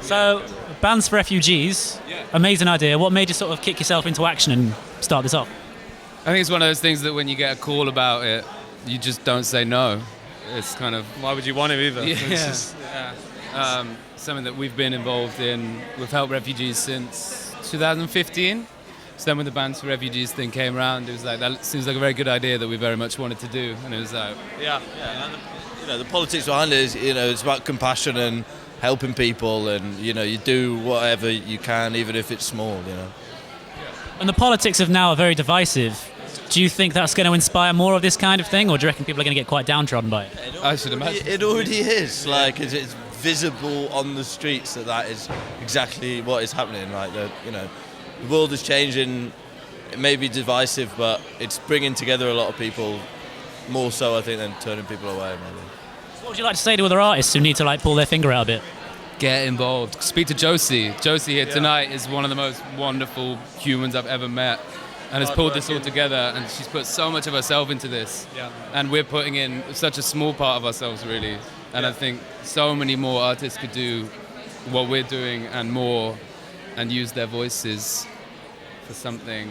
So, Bands for Refugees, amazing idea. What made you sort of kick yourself into action and start this off? I think it's one of those things that when you get a call about it, you just don't say no. It's kind of... Why would you want to either? Something that we've been involved in. We've helped refugees since 2015. So then when the Bands for Refugees thing came around, it was like, that seems like a very good idea that we very much wanted to do. And it was like... And the politics behind it is, it's about compassion and helping people, and, you do whatever you can, even if it's small, And the politics of now are very divisive. Do you think that's going to inspire more of this kind of thing, or do you reckon people are going to get quite downtrodden by it? I should imagine. It already is. Like, it's visible on the streets that is exactly what is happening. Like, the world is changing. It may be divisive, but it's bringing together a lot of people, more so, I think, than turning people away, maybe. What would you like to say to other artists who need to pull their finger out a bit? Get involved. Speak to Josie. Josie here tonight is one of the most wonderful humans I've ever met, and has pulled this all together, and she's put so much of herself into this. Yeah. And we're putting in such a small part of ourselves, really. And I think so many more artists could do what we're doing and more, and use their voices for something.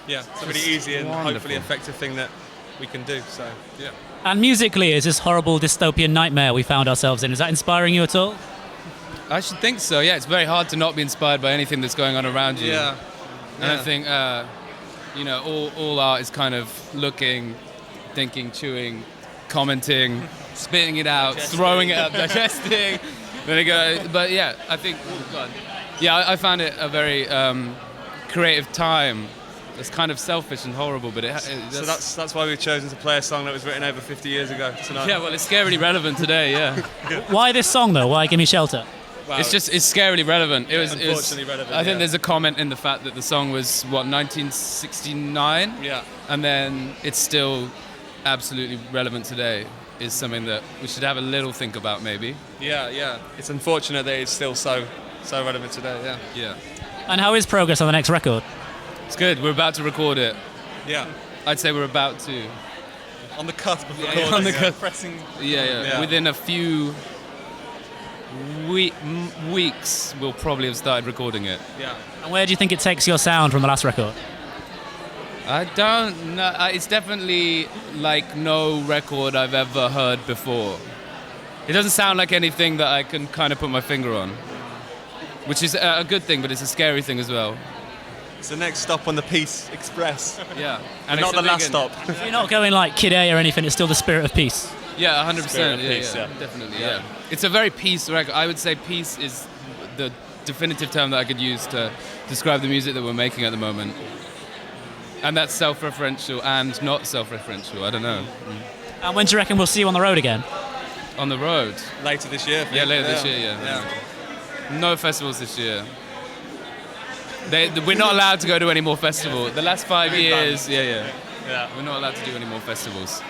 Yeah, it's a really easy and hopefully effective thing that we can do. So yeah. And musically, is this horrible dystopian nightmare we found ourselves in, is that inspiring you at all? I should think so. Yeah, it's very hard to not be inspired by anything that's going on around you. Yeah. And I think, all art is kind of looking, thinking, chewing, commenting, spitting it out, throwing it up, digesting. Then it goes. But yeah, I think, I found it a very creative time. It's kind of selfish and horrible, but so that's why we've chosen to play a song that was written over 50 years ago tonight. Yeah, well, it's scarily relevant today. Yeah. Why this song though? Why Give Me Shelter? Wow. It's scarily relevant. Unfortunately relevant. I think there's a comment in the fact that the song was 1969. Yeah. And then it's still absolutely relevant today. Is something that we should have a little think about, maybe. Yeah. It's unfortunate that it's still so relevant today. Yeah. Yeah. And how is progress on the next record? It's good. We're about to record it. Yeah. I'd say we're about to. On the cusp of Yeah, recording. on the cusp. Pressing. Yeah. Within a few weeks, we'll probably have started recording it. Yeah. And where do you think it takes your sound from the last record? I don't know. It's definitely like no record I've ever heard before. It doesn't sound like anything that I can kind of put my finger on, which is a good thing, but it's a scary thing as well. It's the next stop on the Peace Express. Yeah. And not the last stop. So you're not going like Kid A or anything, it's still the spirit of peace? Yeah, 100%. Spirit of peace, yeah. Definitely, yeah. It's a very peace record. I would say peace is the definitive term that I could use to describe the music that we're making at the moment. And that's self-referential and not self-referential. I don't know. And when do you reckon we'll see you on the road again? On the road? Later this year. Yeah, later this year, yeah. No festivals this year. We're not allowed to go to any more festivals. The last 5 years, yeah. We're not allowed to do any more festivals.